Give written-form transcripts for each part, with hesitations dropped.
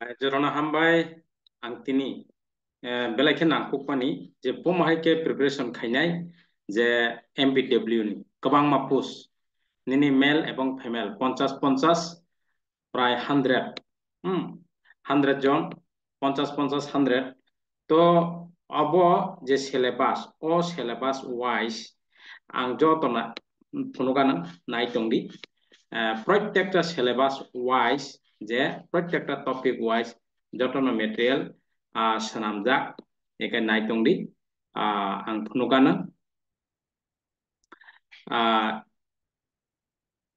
Jorona hambai ang tini belai khen nang pukpani je pomahai ke preparation khainai je MPW ni kabang mapus nini male ebong female 50-50 প্রায় 100 100 জন 50-50 100 তো of যে syllabus ও syllabus wise আং যতনা ফুনুগানা নাইতংদি প্রত্যেকটা syllabus wise যে প্রত্যেকটা topic wise যতনা material সানামজাক একে নাইতংদি আং ফুনুগানা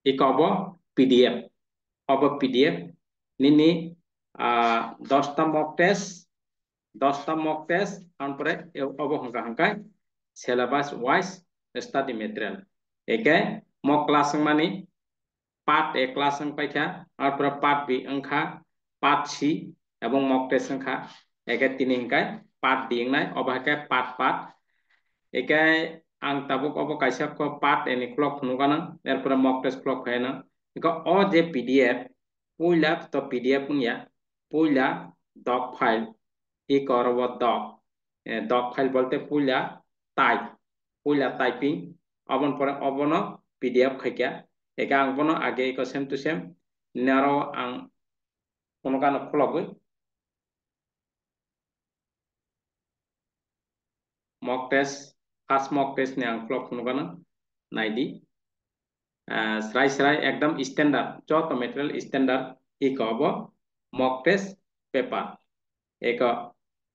ইকব পিডিএফ অব পিডিএফ নিনি 10টা মক টেস্ট তারপরে অব হাঙ্কা হাঙ্কাই সিলেবাস ওয়াইজ স্টাডি মেটেরিয়াল একে মক ক্লাস মানি পার্ট এ ক্লাস পাইখা তারপরে পার্ট বি অংখা পার্ট সি এবং মক টেস্ট অংখা একে তিনি হাঙ্কাই পার্ট ডি নাই অবহাকে পার্ট একে আং তাবুক অব কাইসা ক পার্ট এনি ক্লক ফুনুগানা এরপরে মক টেস্ট ক্লক ফাইনা একে অ যে পিডিএফ পুইলা তো পিডিএফ পুনিয়া পুইলা ডক ফাইল এই করব ডক ফাইল বলতে পুইলা টাইপিং অবন পরে অবন পিডিএফ খাইকা একা আং বনো আগে ইকো সেম টু সেম নারো আং কোনো গান খলগই mock test first mock test নে আং খলক কোনো গান নাইদি স্রাই একদম স্ট্যান্ডার্ড যত মেটেরিয়াল স্ট্যান্ডার্ড ইকো অব মক টেস্ট পেপার एक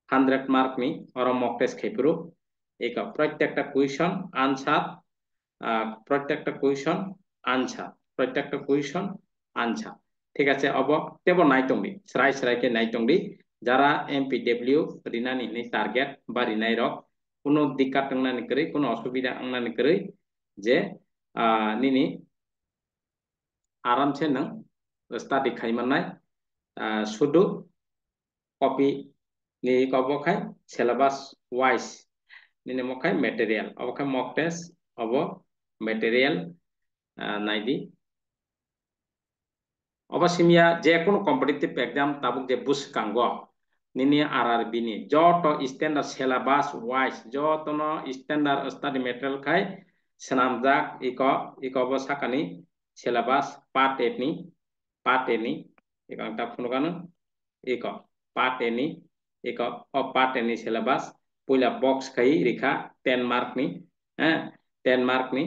100 मार्क नि और मक टेस्ट खेपुरु एक प्रत्येकटा क्वेश्चन आंसर ठीक আছে अब तेबो नाइतंगि स्राय के नाइतंगि যারা एमपीडब्ल्यू রিনানি নি টার্গেট বা রিনাই রক কোনো দিক্কাত নানি করে কোনো অসুবিধা নানি করে যে নিনি आरामसे नों स्टाडि खाइमानाय शुधु कपि ni kobokai syllabus wise ni mokai material abokai mock test obo material naidi obasimia je kono competitive exam tabuk je bus kanggo nini RRB ni joto standard syllabus wise joto no standard study material kai senamjak iko bo sakani syllabus part 8 ni ikang ta phunugano iko part 8 ni एक part any syllabus पहिला बक्स खाई रेखा 10 mark नि 10 mark नि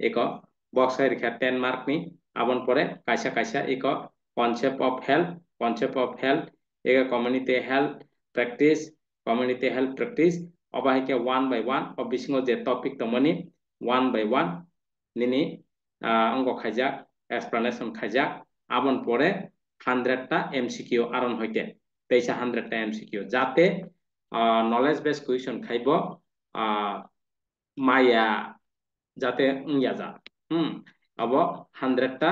एक बक्स खाई रेखा 10 mark नि आबन परे कायसा एक कॉन्सेप्ट ऑफ हेल्थ एक कम्युनिटी हेल्थ प्रैक्टिस अबाय के 1 बाय 1 अब बिसिङो जे टपिक तमनि 1 बाय 1 निनि अंग खाइजा एक्सप्लेनेशन खाइजा आबन परे 100 टा एमसीक्यू आरन होइते 100 टा एमसीक्यू जाते नॉलेज बेस्ड क्वेश्चन खाइबो माया जाते उंयाजा अब 100 टा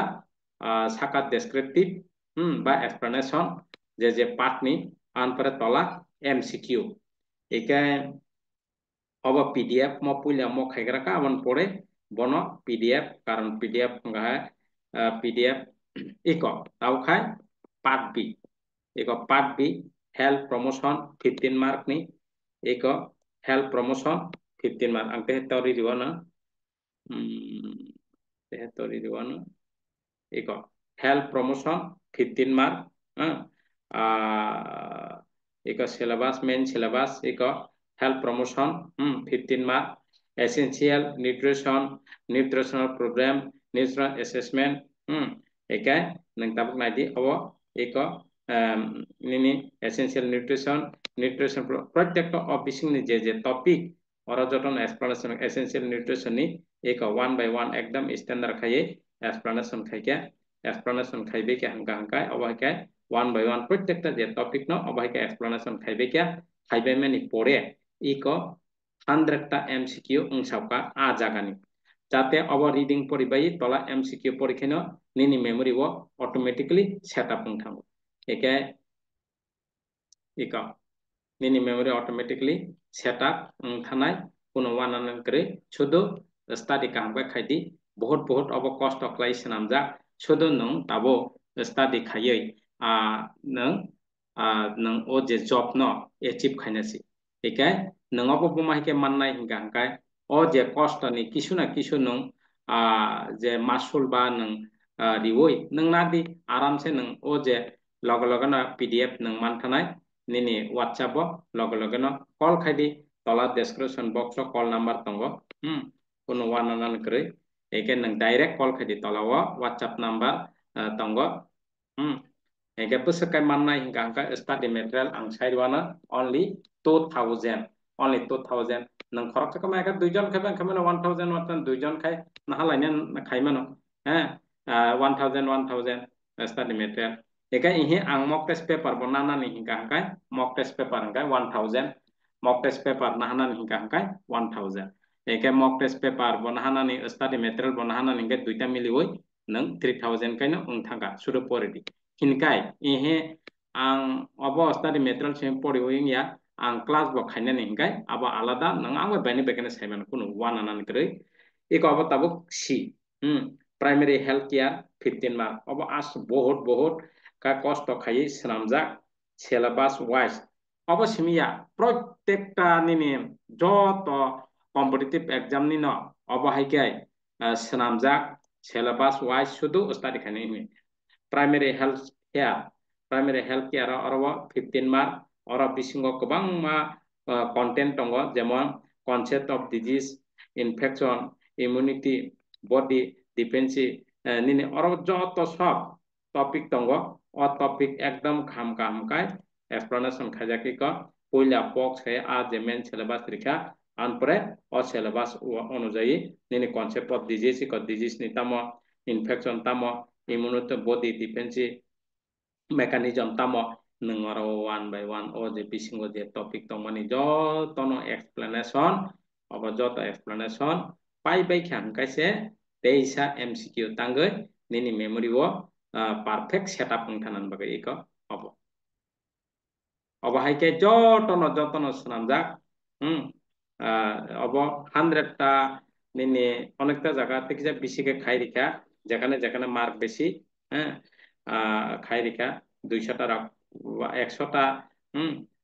साका डेस्क्रिप्टिव बा एक्सप्लेनेशन जे पार्ट नि आन पर तला एमसीक्यू एके अब पीडीएफ म पुइला म खाइग्रा का अबन परे बनो पीडीएफ कारण पीडीएफ पीडीएफ इको ताउ खाय पार्ट बी एक part B health promotion 15 mark नि एक हेल्थ प्रमोशन 15 मार्क अंग तेहतरी दिवाना एक हेल्थ प्रमोशन 15 मार्क एक सिलेबस मेन सिलेबस एक health promotion 15 mark essential nutritional program nutrition assessment एक नंताबक नाइदि अब एक निनी एसेंशियल न्यूट्रिशन प्रत्येक ऑफिसिंग जे टॉपिक और जटन एक्सप्लेनेशन एसेंशियल न्यूट्रिशन नि एक 1 बाय 1 एकदम स्टैंडर्ड खाइए एक्सप्लेनेशन खाइबे के हंका अबहाय 1 बाय 1 प्रत्येक जे टॉपिक न अबहाय के एक्सप्लेनेशन खाइबे मेनि परे इको 100 टा एमसीक्यू उंसावका आ जागानि जाते अब रीडिंग परिबाय तला एमसीक्यू परिखेनो निनी मेमोरी वो ऑटोमेटिकली सेटअप उंथांगो एके इका निनी मेमोरी ऑटोमेटिकली सेटअप थानाय कोनो वानान करे शुधु स्टडी कामबा खाइदि बहुत अब कष्ट क्लाइ सनामजा शुधु नों ताबो स्टडी खायै नों nang o je job no achieve khainasi ekai nangabo buma hike mannai hinga hangkai o je cost ni kisuna kisu nung je masul ba nang riwoi nang nadi aram se nang o je logo na pdf nang manthanai nini whatsapp bo logo na call khaidi tola description box o call number tongo kuno wananan kre eke nang direct call khaidi tola whatsapp number tongo eke pusakai mannai hinga hangkai study material ang saidwana only 2000 only 2000 nang khorok chaka ma eka duijon khai bang khamena 1000 duijon khai nahalainya khaimano 1000 study material eka ihe ang mock test paper bonana ni hinga hangkai mock test paper hangkai 1000 mock test paper nahana ni hinga hangkai 1000 eka mock test paper bonahana ni study material bonahana ni hingga duita miliwoi nang 3000 kaino ungthanga sudo poredi hinkai ihe ang obo study material sem poriwing ya ang class bo khaina ni hingai abo alada nang ang bani bekene saiman kuno wananan krei iko abo tabuk si primary health care 15 mark abo as বহুত ka cost khai sramjak syllabus wise abo simia protekta nini joto competitive exam ni no abo haikai sramjak syllabus wise sudu study khaina ni primary health care oro 15 mark oro bisingo kobang ma content tongo jemon concept of disease infection immunity body defense nini oro joto sob topic tongo o topic ekdom kham kai explanation khajaki ko poila box hai a je main syllabus rikha anpre o syllabus অনুযায়ী nini concept of disease ko disease ni tamo infection tamo immunity body defense mechanism tamo nengoro one by one o je bisingo je topic tongmani joto no explanation obo joto explanation pai bai khang kaise teisa mcq tangai nini memory wo perfect setup ngthanan bagai iko obo haike joto no snamjak obo 100 ta nini onekta jaga tekja bisike khairika যেখানে mark বেশি খাইরিকা 200 টা 100 টা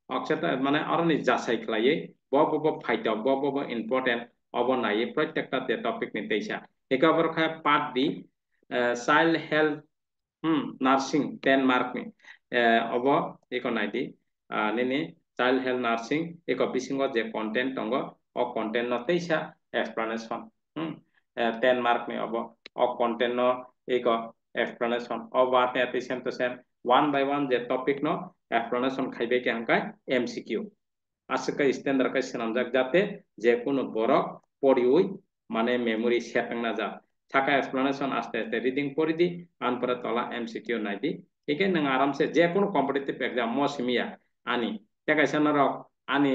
100 টা মানে আরনি যাচাই খাইয়ে Bob fight Bob important অবনায়ে প্রত্যেকটা তে টপিক নি তেইসা একাবর খায় part D child health nursing 10 mark নি of eco নাইদি Nini child health nursing eco বিসিঙ্গ যে কন্টেন্ট টঙ্গ অ কন্টেন্ট ন তেইসা explanation 10 mark ni obo o content no eko explanation o what attention to same one by one je topic no explanation khaibe ke hangkai mcq asaka standard kai sanamjak jate je kono borok poriui mane memory setang na ja thaka explanation aste reading pori di anpore tola mcq nai di eke nang aram se je kono competitive exam mo simia ani tekai sanarok ani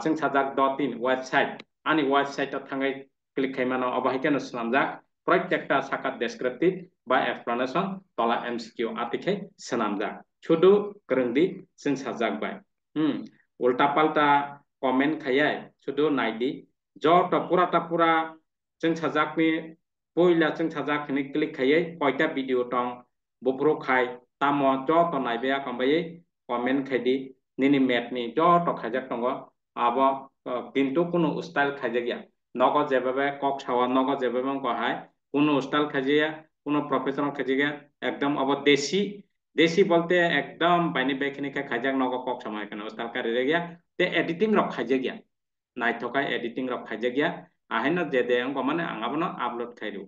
chung sajak 2-3 website ani website ta thangai klik khaimano obahikeno slamjak প্রত্যেকটা সাকাত descriptive বা explanation তলা MCQ আতিখে সানামজak শুধু করংদি जों সাজাকবাই উল্টা পাল্টা comment খাইয়াই শুধু নাইদি যত পুরা जों সাজাকনি পয়লা जों সাজাকনি ক্লিক খাইয়াই কয়টা ভিডিও টং বপুরো খাই তাম যত নাইবেয়া কমবাই কমেন্ট খাইদি নিনি ম্যাথনি যত খাইজাক টঙ্গ আব কিন্তু কোনো স্টাইল খাইজাগিয়া নগদ যেভাবে কক ছাওয়া নগদ যেভাবে কহায় কোনো স্টাইল খাজিয়া কোনো প্রফেশনাল খাজিয়া একদম अब देसी बोलते एकदम बाइनी बेखिनि खाइजाक नग কক समय केन स्टाइल कारि गया ते एडिटिंग रक खाइजे गया नाइथका एडिटिंग रक खाइजे गया आहेन जे दे अंग माने आंगाबनो अपलोड खाइरु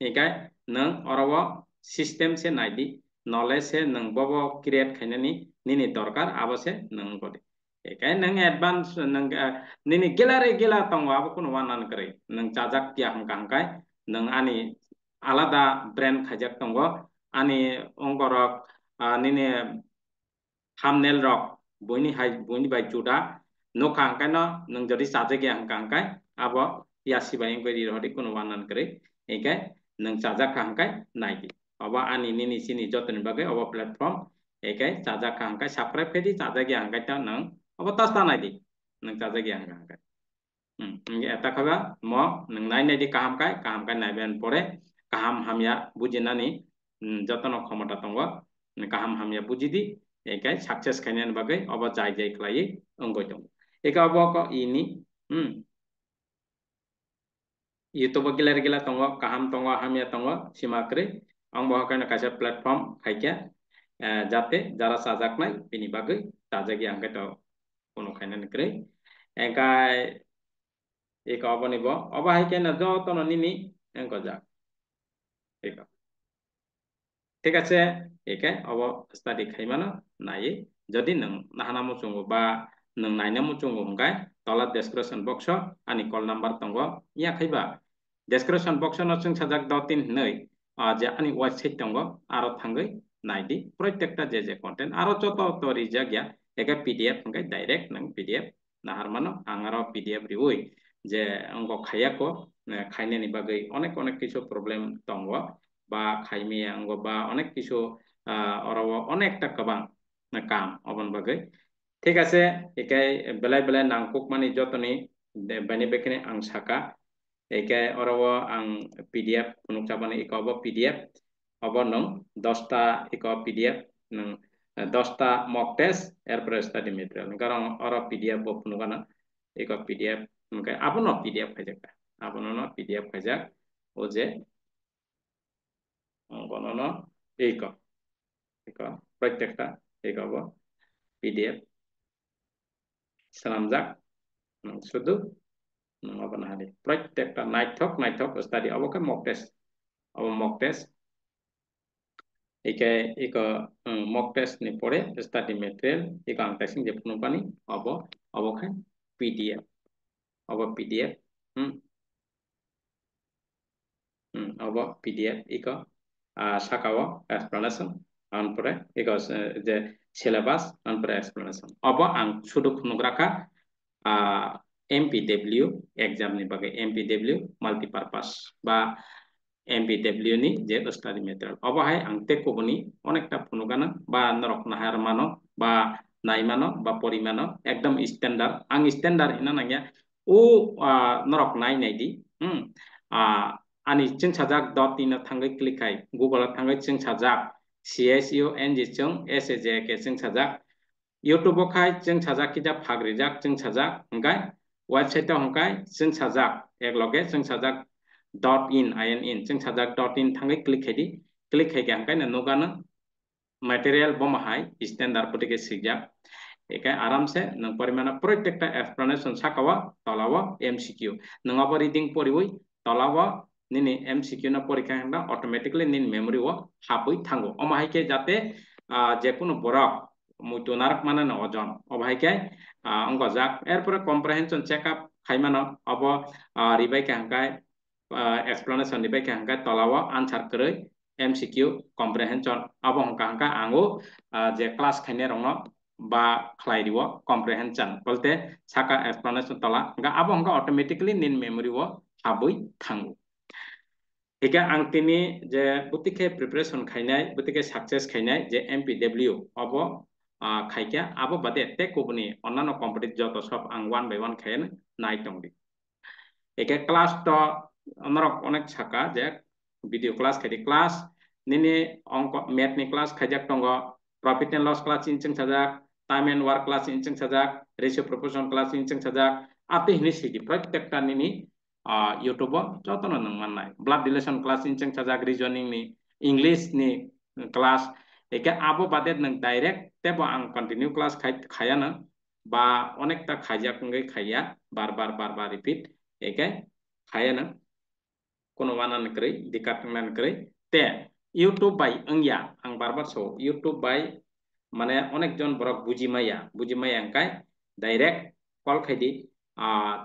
एकाय नों अरबो सिस्टेम से नाइदि नॉलेज से नों बबो क्रिएट खाइनानि निनि दरकार आबसे नों गदे एकाय नों एडवांस नों निनि गेला तंग आबो कुनो वानान करे नों जाजाक किया हंकाय नों आनि आलादा ब्रांड खाइजाक तंग आनि अंगरक निनि thumbnail rok buni bai juda no kangkano nung jodi saje ge hangkai abo yasi bai ngoi rodi kuno wanan kre eke nung saja kangkai naidi aba ani nini sini joten bagai aba platform eke saja kangkai subscribe kedi saja ge hangkai ta nung aba tasta naidi nung saja ge hangkai eta khaga mo nung nai naidi kaham kai naiben pore kaham hamya bujinani jotono khomata tongo kaham hamya bujidi एकाय success खायनायनि बागै अब जाय जाय खालायै अंगय दं एका अब इनि YouTube gila gila tongo kaham tongo hamia tongo simakri ang bahkan kaisa platform khaikya jate jara sajak nai bini bagai tajagi angka to kono khainan kre engkai eka oboni bo oba haikya na jo to no nini engko jak eka ঠিক আছে একে of study খাইমানো নাই যদি নং নাহানা মুচুঙ্গো বা নং নাইনা মুচুঙ্গো হংকাই তলা description box আনি কল নাম্বার তঙ্গো ইয়া খাইবা ডেসক্রিপশন বক্স ন जों সাজাক দ3 नै যে আনি ওয়েবসাইট তঙ্গো আরো থাঙ্গৈ নাইদি প্রত্যেকটা যে যে কন্টেন্ট আরো যত তো রিজাগিয়া একে পিডিএফ হংকাই ডাইরেক্ট নং পিডিএফ নাহারমানো আঙারো পিডিএফ রিউই যে অঙ্গ খাইয়াকো খাইনানি বাগৈ অনেক অনেক কিছু প্রবলেম তঙ্গো বা খাইমিয়া অঙ্গ বা অনেক কিছু অনেকটা কবাং কাম অবন বাগৈ ঠিক আছে একাই বেলায় বেলায় নাংকুক মানে যতনি বানি বেখানে আং সাকা একাই অরব আং পিডিএফ ফুনুক চাবানি ইকব পিডিএফ অব নং 10টা ইক পিডিএফ নং 10টা মক টেস্ট এরপরে স্টাডি মেটেরিয়াল কারণ অর পিডিএফ ব ফুনুকানা ইক পিডিএফ আপন পিডিএফ খাইজাক আপন পিডিএফ খাইজাক ও যে গণনা एक प्रत्येकटा एक पीडीएफ सालामजाक शुद्ध नङाबा हारि प्रत्येकटा नायथक नायथक स्टाडी अबके मक टेस्ट एक मक टेस्ट नि परे स्टाडी मटेरियल एक आं टेस्टिंग जे फुनुपानी अबखाय पीडीएफ पीडीएफ अब पीडीएफ एक साकाव एक्सप्लेनेशन आनपरे एक जे सिलेबास आनपरे एक्सप्लेनेशन अब आं सुदु खुनुग्राका एमपीडब्ल्यू एग्जाम नि बागै एमपीडब्ल्यू माल्टीपारपास बा एमपीडब्ल्यू नि जे स्टाडी मेटेरियल अब हाय आं तेकोबनि अनेकटा फुनुगाना बा नरक नाहार मानो बा नायमानो बा परिमानो एकदम स्टैंडर्ड आं स्टैंडर्ड हिना नांगिया ओ नरक नायनायदि ani जों साजाक .in थांगै क्लिकाय गुगल थांगै जों साजाक CSUNG जों SAJK जों साजाक YouTube खाय जों साजाक किदा फाग्रिजाक जों साजाक हंगाय वेबसाइट हंगाय जों साजाक एकलगे जों साजाक .in जों साजाक .in थांगै क्लिकायदि क्लिकाय हंगाय नगानो मटेरियल बमाहाय स्टैंडर्ड पटिके सिजाक एकाय आराम से नों परिमाण प्रत्येकटा एक्सप्लेनेशन साकावा तलावा MCQ नङाबा रिडिंग पढिवै तलावा निनी MCQ ना परीक्षा हंदा ऑटोमेटिकली निन मेमोरी वो हाबै थांगो अमाहायके जाते जेकुनो बरक मुतुनारक माने न अजन अबाहायके अंग जाक एरपर कम्प्रिहेंशन चेकअप खायमानो अब रिबायके हंगाय एक्सप्लेनेशन रिबायके हंगाय तलावा आंसर करै MCQ कम्प्रिहेंशन अब हंका आंगो जे क्लास खायने रंग बा खलाइदिवो कम्प्रिहेंशन बोलते साका एक्सप्लेनेशन तला अब हंका ऑटोमेटिकली निन मेमोरी वो हाबै थांगो एका आंतिनि जे बुतिके प्रिपारेशन खायनाय बुतिके सक्सेस खायनाय जे MPW अब खायका अब बादे ते कोबनी अन्नान कम्पिटिटिव जत सब आं 1 बाय 1 खायन नाय तंगदि एके क्लास तो अनरक अनेक साका जे भिडियो क्लास खायदि क्लास निनि अंक मैथ नि क्लास खायजाक तंग प्रॉफिट एंड लॉस क्लास इंचों साजाक टाइम एंड वर्क क्लास इंचों साजाक रेशियो प्रोपोर्शन क्लास इंचों साजाक आते हिनि सिदि प्रत्येकटा निनि YouTube जतन नों माननाय ब्लड रिलेशन क्लास इंचों साजाक रिजनिंग नि इंग्लिश नि क्लास एके आबो बादे नों डायरेक्ट तेबो आं कंटिन्यू क्लास खायाना बा अनेकटा खायजाक खाया बार बार रिपीट एके खायाना कोनो वानान क्रय दिकात नान क्रय ते YouTube बाय अंगिया आं बार सो YouTube बाय माने अनेक जन बरक बुजिमाया अंकाय डायरेक्ट कल खायदि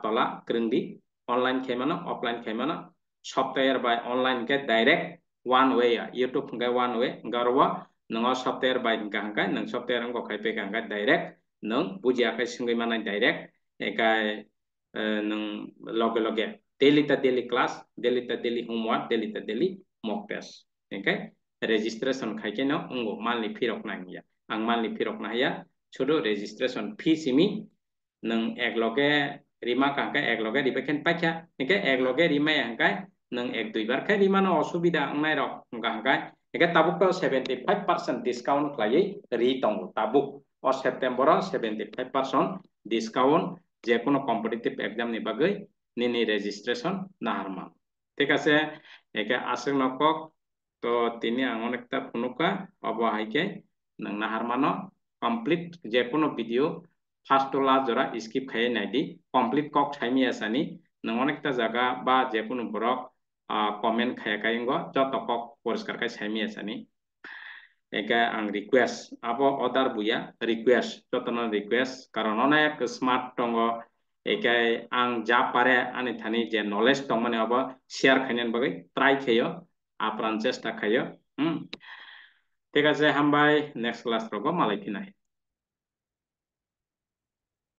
तला क्रंदी ऑनलाइन खायमानो ऑफलाइन खायमानो सॉफ्टवेयर बाय ऑनलाइन के डायरेक्ट वन वे YouTube हंगाय वन वे गारवा नंगा सॉफ्टवेयर बाय हंगाय नों सॉफ्टवेयर अंगो खायपे हंगाय डायरेक्ट नों बुजियाखै सिंगै मानाय डायरेक्ट एकाय नों लगे लगे daily class daily homework daily mock test okay registration खायके न अंगो मालनि फिरक नांगिया आं मालनि फिरक नाया छुदो रेजिस्ट्रेशन फी सिमी नों एकलगे रिमा कांका एकलगे रिबेकेन पाख्या ओके एकलगे रिमा हंगाय नों एक दुई बार खाय रिमानो असुविधा अंनाय रक हंगाय एके ताबुक 75% डिस्काउंट खालायै रि दङ ताबुक अ सेप्टेम्बर 75% डिस्काउंट जे कोनो कम्पिटिटिव एग्जाम नि बागै निनि रेजिस्ट्रेशन नाहारमा ठीक আছে एके आसक नকক तो তিনি अनेकता फुनुका अब हाइके नों नाहारमानो कमप्लीट जे कोनो भिडिओ फार्स्ट ला जरा स्किप खायै नायदि कमप्लीट कक थाइमी आसानी नों अनेकता जागा बा जे कोनो बरक कमेन्ट खाया कायंगो जत कक परिष्कार खाय साइमी आसानी एका आं रिक्वेस्ट आबो अदार बुया रिक्वेस्ट जतन रिक्वेस्ट कारण अनेक स्मार्ट दङ एकाय आं जा पारे आनि थानि जे नलेज दं माने अब शेयर खायनान बागै ट्राई खायो आप्रान चेष्टा खायो ठीक আছে हामबाय नेक्स्ट क्लास रगो मालाय फिनाय